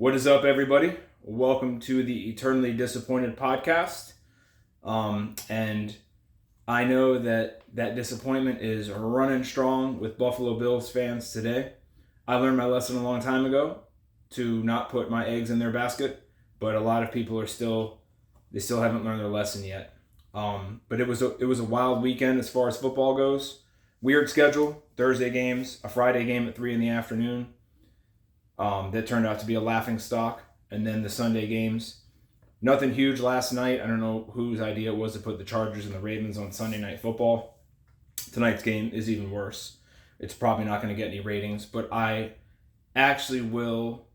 What is up, everybody? Welcome to the Eternally Disappointed podcast. And I know that disappointment is running strong with Buffalo Bills fans today. I learned my lesson a long time ago to not put my eggs in their basket, but a lot of people are still haven't learned their lesson yet. But it was a wild weekend as far as football goes. Weird schedule: Thursday games, a Friday game at 3 p.m. That turned out to be a laughing stock. And then the Sunday games. Nothing huge last night. I don't know whose idea it was to put the Chargers and the Ravens on Sunday Night Football. Tonight's game is even worse. It's probably not going to get any ratings, but I actually will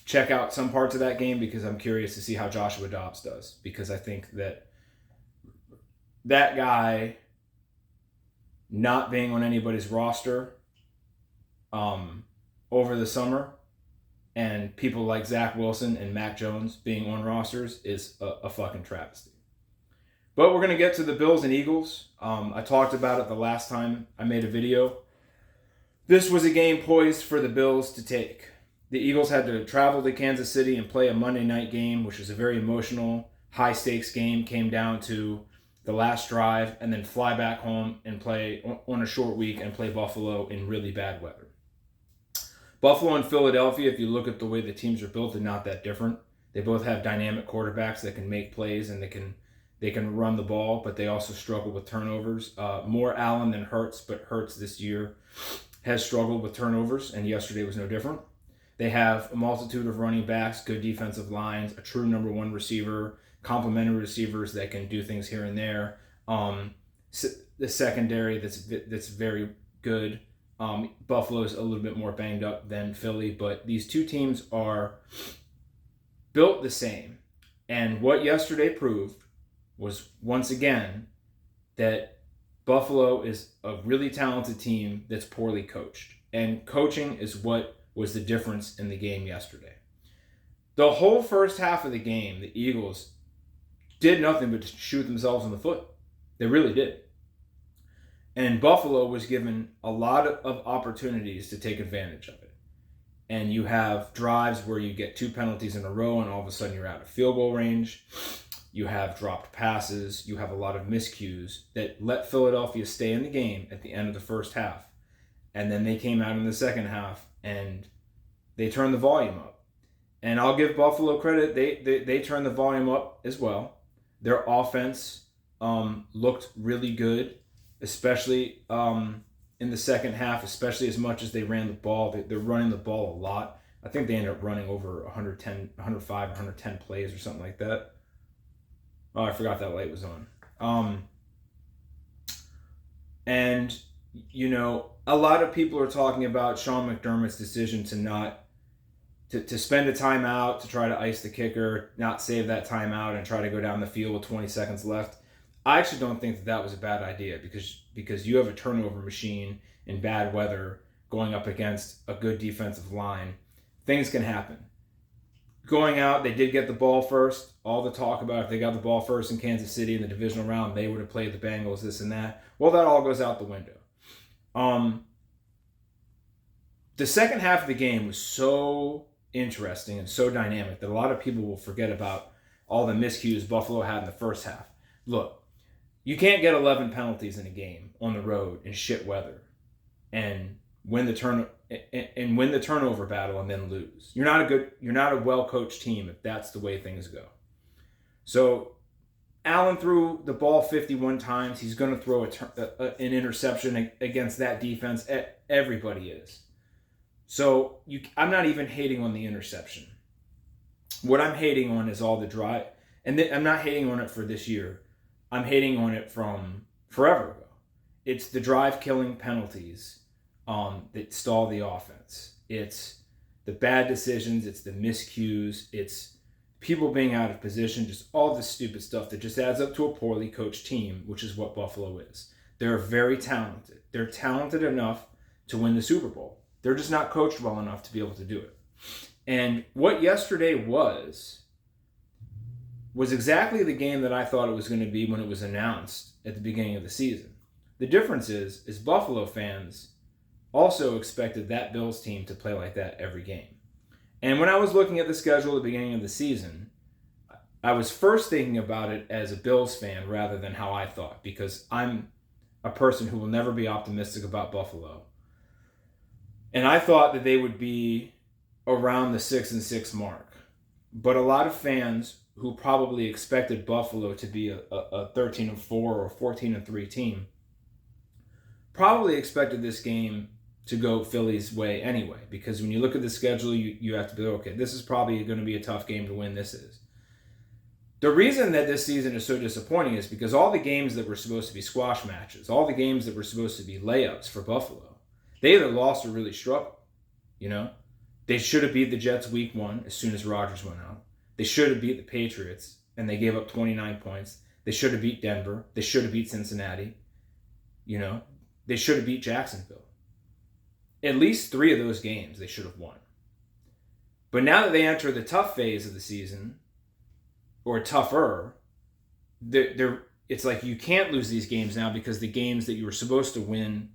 check out some parts of that game because I'm curious to see how Joshua Dobbs does. Because I think that guy not being on anybody's roster over the summer, and people like Zach Wilson and Mac Jones being on rosters is a fucking travesty. But we're going to get to the Bills and Eagles. I talked about it the last time I made a video. This was a game poised for the Bills to take. The Eagles had to travel to Kansas City and play a Monday night game, which was a very emotional, high-stakes game. Came down to the last drive, and then fly back home and play on a short week and play Buffalo in really bad weather. Buffalo and Philadelphia, if you look at the way the teams are built, they're not that different. They both have dynamic quarterbacks that can make plays and they can run the ball, but they also struggle with turnovers. More Allen than Hurts, but Hurts this year has struggled with turnovers, and yesterday was no different. They have a multitude of running backs, good defensive lines, a true number one receiver, complementary receivers that can do things here and there. The secondary that's very good. Buffalo's a little bit more banged up than Philly, but these two teams are built the same. And what yesterday proved was, once again, that Buffalo is a really talented team that's poorly coached. And coaching is what was the difference in the game yesterday. The whole first half of the game, the Eagles did nothing but shoot themselves in the foot. They really did. And Buffalo was given a lot of opportunities to take advantage of it. And you have drives where you get 2 penalties in a row and all of a sudden you're out of field goal range. You have dropped passes. You have a lot of miscues that let Philadelphia stay in the game at the end of the first half. And then they came out in the second half and they turned the volume up. And I'll give Buffalo credit. They turned the volume up as well. Their offense looked really good, especially in the second half, especially as much as they ran the ball. They're running the ball a lot. I think they ended up running over 105, 110 plays or something like that. Oh, I forgot that light was on. And, you know, a lot of people are talking about Sean McDermott's decision to spend a timeout to try to ice the kicker, not save that timeout and try to go down the field with 20 seconds left. I actually don't think that was a bad idea because you have a turnover machine in bad weather going up against a good defensive line. Things can happen. Going out, they did get the ball first. All the talk about if they got the ball first in Kansas City in the divisional round, they would have played the Bengals, this and that. Well, that all goes out the window. The second half of the game was so interesting and so dynamic that a lot of people will forget about all the miscues Buffalo had in the first half. Look, you can't get 11 penalties in a game on the road in shit weather and win the turnover battle and then lose. You're not a well-coached team if that's the way things go. So Allen threw the ball 51 times. He's going to throw an interception against that defense. Everybody is. So I'm not even hating on the interception. What I'm hating on is all the drive. And I'm not hating on it for this year. I'm hating on it from forever ago. It's the drive-killing penalties that stall the offense. It's the bad decisions. It's the miscues. It's people being out of position. Just all this stupid stuff that just adds up to a poorly coached team, which is what Buffalo is. They're very talented. They're talented enough to win the Super Bowl. They're just not coached well enough to be able to do it. And what yesterday was exactly the game that I thought it was going to be when it was announced at the beginning of the season. The difference is Buffalo fans also expected that Bills team to play like that every game. And when I was looking at the schedule at the beginning of the season, I was first thinking about it as a Bills fan rather than how I thought, because I'm a person who will never be optimistic about Buffalo. And I thought that they would be around the 6-6 mark. But a lot of fans who probably expected Buffalo to be a 13-4 or 14-3 team probably expected this game to go Philly's way anyway. Because when you look at the schedule, you have to be, okay, this is probably going to be a tough game to win. This is. The reason that this season is so disappointing is because all the games that were supposed to be squash matches, all the games that were supposed to be layups for Buffalo, they either lost or really struggled. They should have beat the Jets week 1 as soon as Rodgers went out. They should have beat the Patriots, and they gave up 29 points. They should have beat Denver. They should have beat Cincinnati. They should have beat Jacksonville. At least 3 of those games they should have won. But now that they enter the tough phase of the season, or tougher, it's like you can't lose these games now, because the games that you were supposed to win,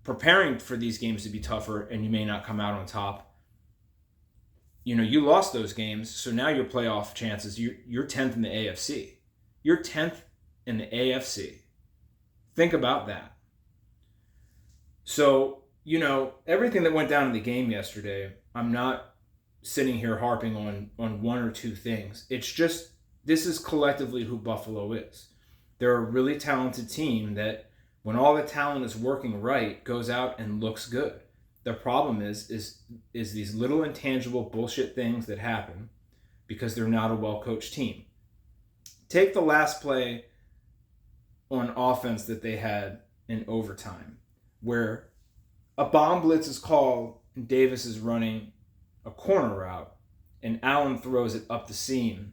preparing for these games to be tougher, and you may not come out on top. You lost those games, so now your playoff chances, you're 10th in the AFC. You're 10th in the AFC. Think about that. So, everything that went down in the game yesterday, I'm not sitting here harping on one or two things. It's just, this is collectively who Buffalo is. They're a really talented team that, when all the talent is working right, goes out and looks good. The problem is these little intangible bullshit things that happen because they're not a well-coached team. Take the last play on offense that they had in overtime, where a bomb blitz is called and Davis is running a corner route and Allen throws it up the seam.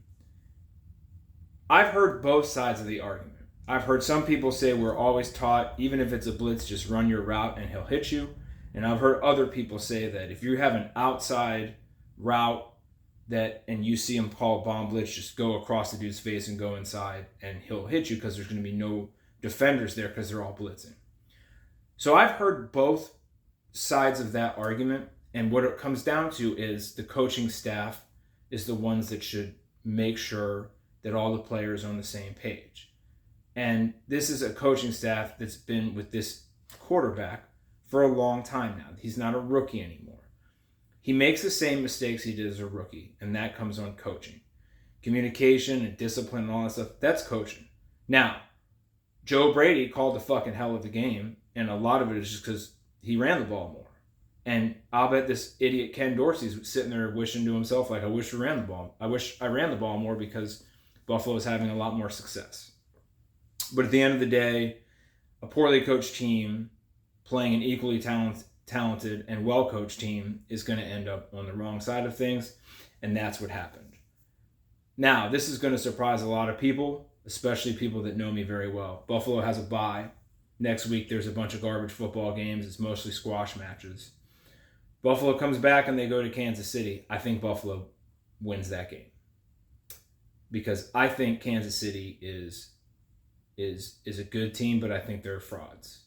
I've heard both sides of the argument. I've heard some people say we're always taught, even if it's a blitz, just run your route and he'll hit you. And I've heard other people say that if you have an outside route and you see him call bomb blitz, just go across the dude's face and go inside and he'll hit you, because there's going to be no defenders there because they're all blitzing. So I've heard both sides of that argument. And what it comes down to is the coaching staff is the ones that should make sure that all the players are on the same page. And this is a coaching staff that's been with this quarterback for a long time now. He's not a rookie anymore. He makes the same mistakes he did as a rookie, and that comes on coaching. Communication and discipline and all that stuff, that's coaching. Now, Joe Brady called the fucking hell of the game, and a lot of it is just because he ran the ball more. And I'll bet this idiot Ken Dorsey's sitting there wishing to himself, like, I wish I ran the ball. I wish I ran the ball more, because Buffalo is having a lot more success. But at the end of the day, a poorly coached team playing an equally talented and well-coached team is going to end up on the wrong side of things, and that's what happened. Now, this is going to surprise a lot of people, especially people that know me very well. Buffalo has a bye. Next week, there's a bunch of garbage football games. It's mostly squash matches. Buffalo comes back and they go to Kansas City. I think Buffalo wins that game, because I think Kansas City is a good team, but I think they're frauds.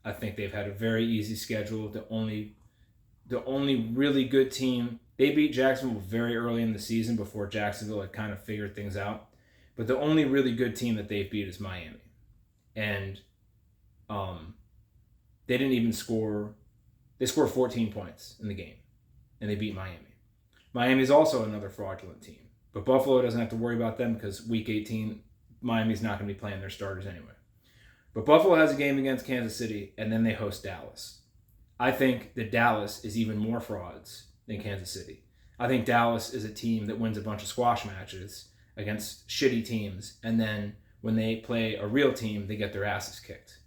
I think they've had a very easy schedule. The only really good team, they beat Jacksonville very early in the season before Jacksonville had kind of figured things out. But the only really good team that they've beat is Miami. And they didn't even score. They scored 14 points in the game, and they beat Miami. Miami's also another fraudulent team. But Buffalo doesn't have to worry about them, because week 18, Miami's not going to be playing their starters anyway. But Buffalo has a game against Kansas City, and then they host Dallas. I think that Dallas is even more frauds than Kansas City. I think Dallas is a team that wins a bunch of squash matches against shitty teams, and then when they play a real team, they get their asses kicked.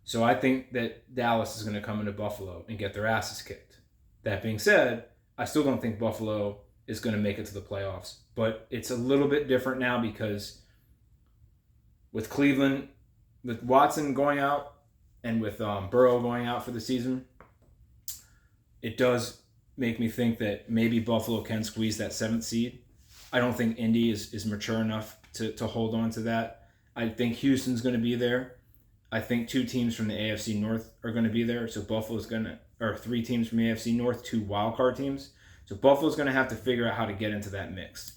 So I think that Dallas is going to come into Buffalo and get their asses kicked. That being said, I still don't think Buffalo is going to make it to the playoffs. But it's a little bit different now, because with Cleveland, with Watson going out and with Burrow going out for the season, it does make me think that maybe Buffalo can squeeze that 7th seed. I don't think Indy is mature enough to hold on to that. I think Houston's going to be there. I think 2 teams from the AFC North are going to be there. So Buffalo's going to, or 3 teams from the AFC North, 2 wildcard teams. So Buffalo's going to have to figure out how to get into that mix.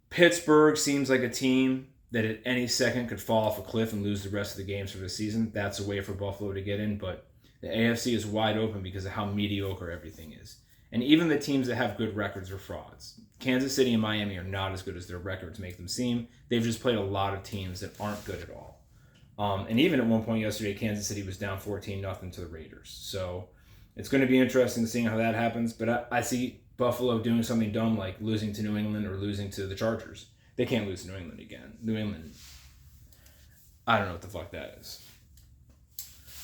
Pittsburgh seems like a team that at any second could fall off a cliff and lose the rest of the games for the season. That's a way for Buffalo to get in, but the AFC is wide open because of how mediocre everything is. And even the teams that have good records are frauds. Kansas City and Miami are not as good as their records make them seem. They've just played a lot of teams that aren't good at all. And even at one point yesterday, Kansas City was down 14-0 to the Raiders. So it's going to be interesting seeing how that happens. But I see Buffalo doing something dumb like losing to New England or losing to the Chargers. They can't lose to New England again. New England, I don't know what the fuck that is.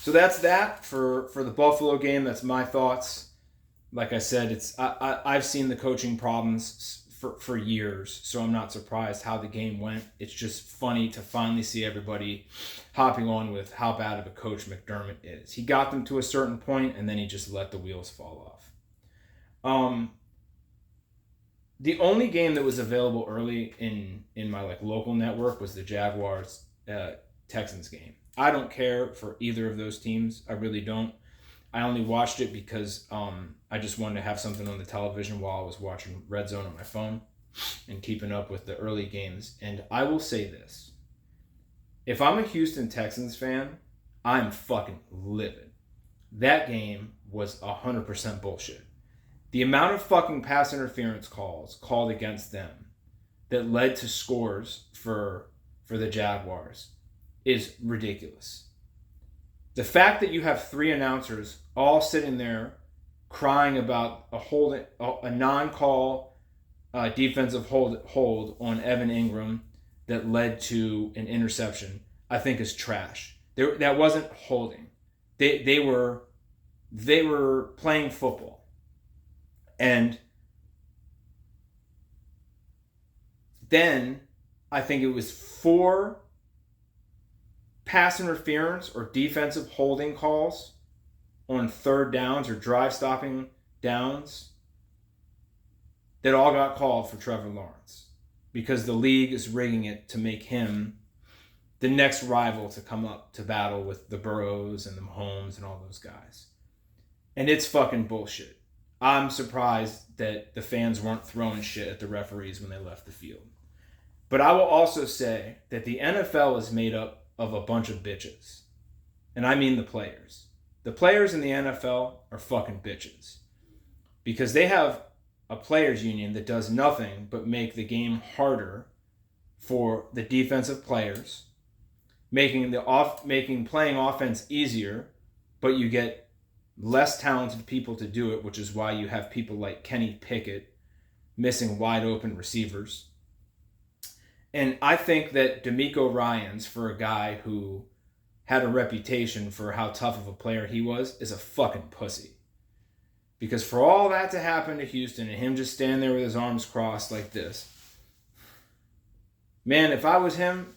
So that's that for the Buffalo game. That's my thoughts. Like I said, I've seen the coaching problems for years, so I'm not surprised how the game went. It's just funny to finally see everybody hopping on with how bad of a coach McDermott is. He got them to a certain point, and then he just let the wheels fall off. The only game that was available early in my local network was the Jaguars Texans game. I don't care for either of those teams. I really don't. I only watched it because I just wanted to have something on the television while I was watching Red Zone on my phone and keeping up with the early games. And I will say this. If I'm a Houston Texans fan, I'm fucking livid. That game was 100% bullshit. The amount of fucking pass interference calls called against them that led to scores for the Jaguars is ridiculous. The fact that you have three announcers all sitting there crying about a non-call defensive hold on Evan Ingram that led to an interception, I think is trash. That wasn't holding. They were playing football. And then I think it was 4 pass interference or defensive holding calls on third downs or drive stopping downs that all got called for Trevor Lawrence because the league is rigging it to make him the next rival to come up to battle with the Burrows and the Mahomes and all those guys. And it's fucking bullshit. I'm surprised that the fans weren't throwing shit at the referees when they left the field. But I will also say that the NFL is made up of a bunch of bitches. And I mean the players. The players in the NFL are fucking bitches. Because they have a players union that does nothing but make the game harder for the defensive players, making playing offense easier, but you get less talented people to do it, which is why you have people like Kenny Pickett missing wide open receivers. And I think that Demeco Ryans, for a guy who had a reputation for how tough of a player he was, is a fucking pussy. Because for all that to happen to Houston and him just stand there with his arms crossed like this, man, if I was him,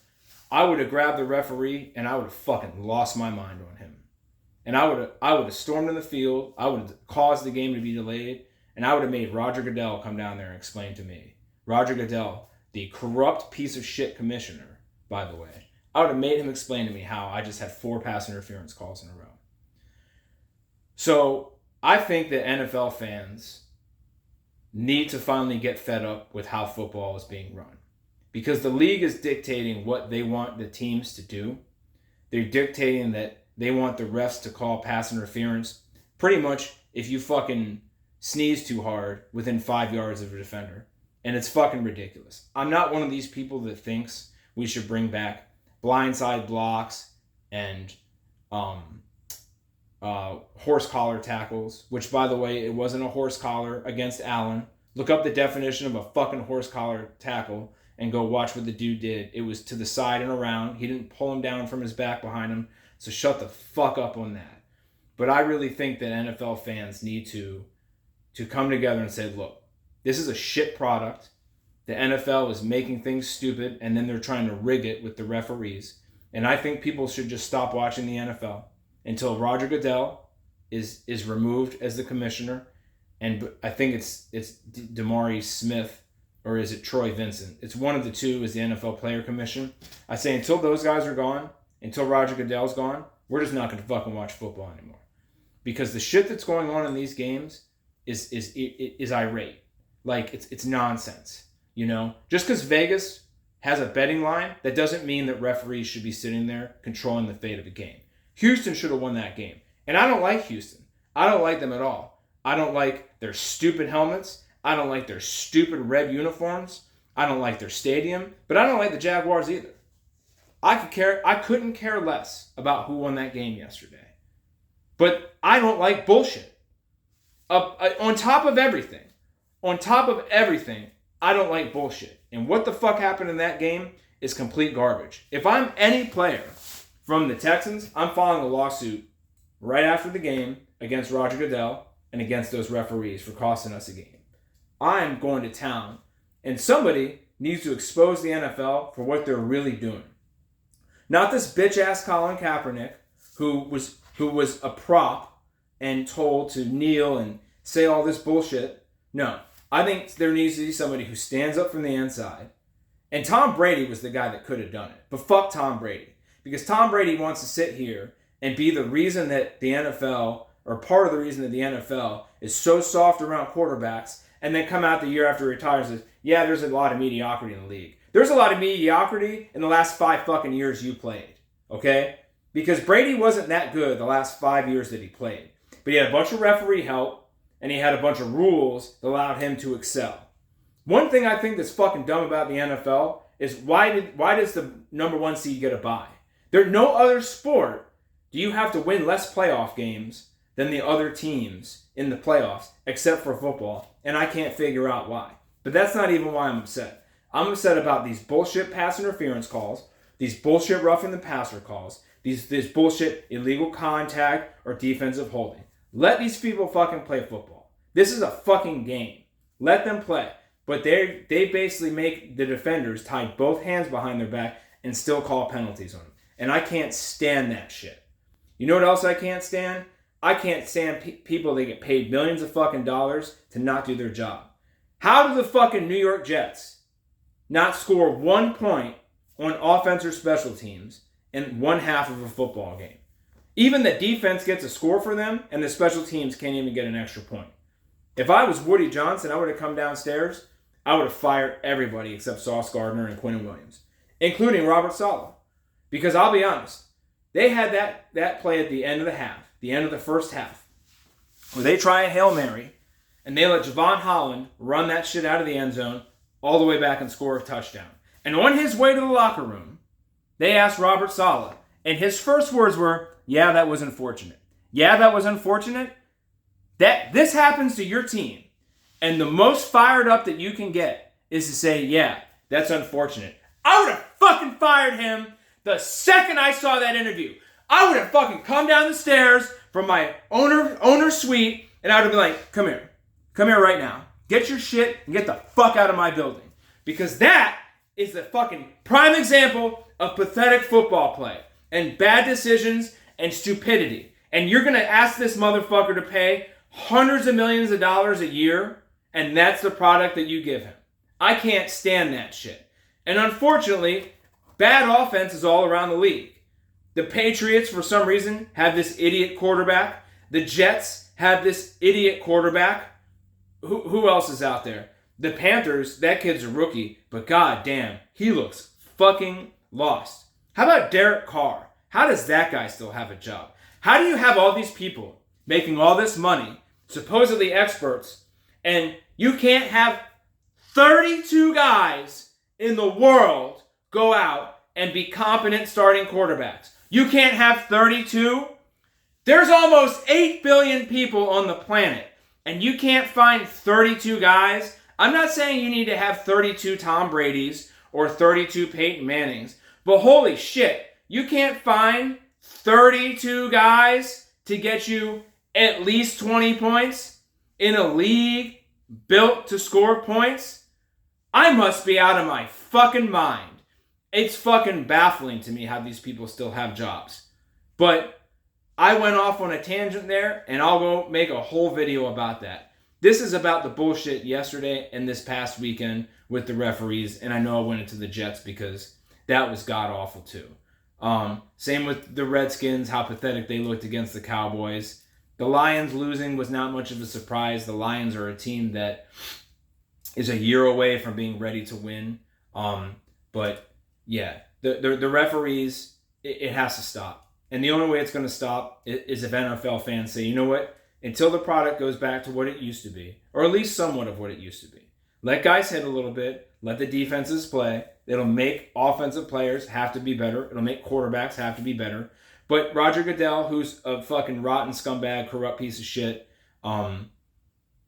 I would have grabbed the referee and I would have fucking lost my mind on him. And I would have stormed in the field, I would have caused the game to be delayed, and I would have made Roger Goodell come down there and explain to me. Roger Goodell, the corrupt piece of shit commissioner, by the way. I would have made him explain to me how I just had 4 pass interference calls in a row. So I think that NFL fans need to finally get fed up with how football is being run. Because the league is dictating what they want the teams to do. They're dictating that they want the refs to call pass interference pretty much if you fucking sneeze too hard within 5 yards of a defender. And it's fucking ridiculous. I'm not one of these people that thinks we should bring back blindside blocks and horse collar tackles, which, by the way, it wasn't a horse collar against Allen. Look up the definition of a fucking horse collar tackle and go watch what the dude did. It was to the side and around. He didn't pull him down from his back behind him. So shut the fuck up on that. But I really think that NFL fans need to come together and say, look, this is a shit product. The NFL is making things stupid, and then they're trying to rig it with the referees. And I think people should just stop watching the NFL until Roger Goodell is removed as the commissioner. And I think it's Damari Smith, or is it Troy Vincent? It's one of the two is the NFL Player Commission. I say until those guys are gone, until Roger Goodell's gone, we're just not going to fucking watch football anymore. Because the shit that's going on in these games is irate. Like, it's nonsense, you know? Just because Vegas has a betting line, that doesn't mean that referees should be sitting there controlling the fate of a game. Houston should have won that game. And I don't like Houston. I don't like them at all. I don't like their stupid helmets. I don't like their stupid red uniforms. I don't like their stadium. But I don't like the Jaguars either. I couldn't care less about who won that game yesterday. But I don't like bullshit. On top of everything, I don't like bullshit. And what the fuck happened in that game is complete garbage. If I'm any player from the Texans, I'm filing a lawsuit right after the game against Roger Goodell and against those referees for costing us a game. I'm going to town, and somebody needs to expose the NFL for what they're really doing. Not this bitch-ass Colin Kaepernick, who was a prop and told to kneel and say all this bullshit. No, I think there needs to be somebody who stands up from the inside. And Tom Brady was the guy that could have done it. But fuck Tom Brady. Because Tom Brady wants to sit here and be the reason that the NFL, or part of the reason that the NFL is so soft around quarterbacks, and then come out the year after he retires and says, yeah, there's a lot of mediocrity in the league. There's a lot of mediocrity in the last 5 fucking years you played. Okay? Because Brady wasn't that good the last 5 years that he played. But he had a bunch of referee help, and he had a bunch of rules that allowed him to excel. One thing I think that's fucking dumb about the NFL is why does the number 1 seed get a bye? There's no other sport do you have to win less playoff games than the other teams in the playoffs, except for football, and I can't figure out why. But that's not even why I'm upset. I'm upset about these bullshit pass interference calls, these bullshit roughing the passer calls, this bullshit illegal contact or defensive holding. Let these people fucking play football. This is a fucking game. Let them play. But they basically make the defenders tie both hands behind their back and still call penalties on them. And I can't stand that shit. You know what else I can't stand? I can't stand people that get paid millions of fucking dollars to not do their job. How do the fucking New York Jets not score 1 point on offense or special teams in one half of a football game? Even the defense gets a score for them, and the special teams can't even get an extra point. If I was Woody Johnson, I would have come downstairs. I would have fired everybody except Sauce Gardner and Quentin Williams, including Robert Saleh. Because I'll be honest, they had that play at the end of the half, the end of the first half, where they try a Hail Mary, and they let Javon Holland run that shit out of the end zone all the way back and score a touchdown. And on his way to the locker room, they asked Robert Saleh, and his first words were, yeah, that was unfortunate. Yeah, that was unfortunate. That this happens to your team, and the most fired up that you can get is to say, yeah, that's unfortunate. I would have fucking fired him the second I saw that interview. I would have fucking come down the stairs from my owner suite, and I would have been like, come here right now. Get your shit and get the fuck out of my building. Because that is the fucking prime example of pathetic football play and bad decisions and stupidity. And you're going to ask this motherfucker to pay hundreds of millions of dollars a year, and that's the product that you give him. I can't stand that shit. And unfortunately, bad offense is all around the league. The Patriots, for some reason, have this idiot quarterback. The Jets have this idiot quarterback. Who else is out there? The Panthers, that kid's a rookie, but goddamn, he looks fucking lost. How about Derek Carr? How does that guy still have a job? How do you have all these people making all this money, supposedly experts, and you can't have 32 guys in the world go out and be competent starting quarterbacks? You can't have 32? There's almost 8 billion people on the planet, and you can't find 32 guys? I'm not saying you need to have 32 Tom Bradys or 32 Peyton Mannings, but holy shit, you can't find 32 guys to get you at least 20 points in a league built to score points? I must be out of my fucking mind. It's fucking baffling to me how these people still have jobs. But I went off on a tangent there, and I'll go make a whole video about that. This is about the bullshit yesterday and this past weekend with the referees, and I know I went into the Jets because that was god-awful too. Same with the Redskins, how pathetic they looked against the Cowboys. The Lions losing was not much of a surprise. The Lions are a team that is a year away from being ready to win. But yeah, the referees, it has to stop. And the only way it's going to stop is if NFL fans say, you know what, until the product goes back to what it used to be, or at least somewhat of what it used to be. Let guys hit a little bit. Let the defenses play. It'll make offensive players have to be better. It'll make quarterbacks have to be better. But Roger Goodell, who's a fucking rotten scumbag, corrupt piece of shit,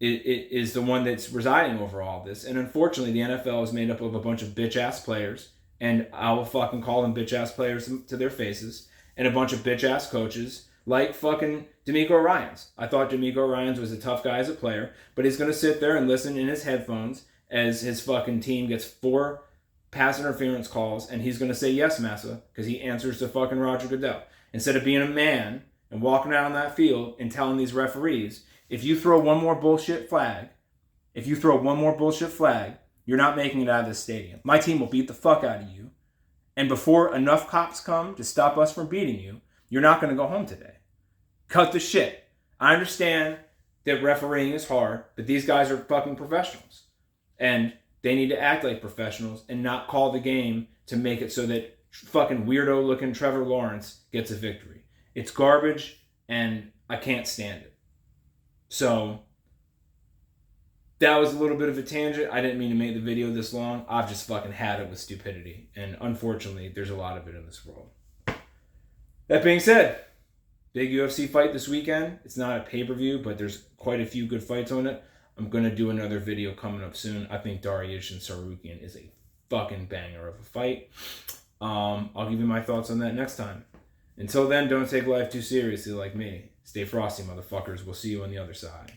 it is the one that's residing over all this. And unfortunately, the NFL is made up of a bunch of bitch-ass players, and I will fucking call them bitch-ass players to their faces, and a bunch of bitch-ass coaches like fucking Demeco Ryans. I thought Demeco Ryans was a tough guy as a player, but he's going to sit there and listen in his headphones as his fucking team gets 4 pass interference calls, and he's going to say yes, massa, because he answers to fucking Roger Goodell. Instead of being a man and walking out on that field and telling these referees, if you throw one more bullshit flag, you're not making it out of this stadium. My team will beat the fuck out of you. And before enough cops come to stop us from beating you, you're not going to go home today. Cut the shit. I understand that refereeing is hard, but these guys are fucking professionals. And they need to act like professionals and not call the game to make it so that fucking weirdo looking Trevor Lawrence gets a victory. It's garbage and I can't stand it. So that was a little bit of a tangent. I didn't mean to make the video this long. I've just fucking had it with stupidity. And unfortunately, there's a lot of it in this world. That being said, big UFC fight this weekend. It's not a pay-per-view, but there's quite a few good fights on it. I'm going to do another video coming up soon. I think Dariush and Sarukian is a fucking banger of a fight. I'll give you my thoughts on that next time. Until then, don't take life too seriously like me. Stay frosty, motherfuckers. We'll see you on the other side.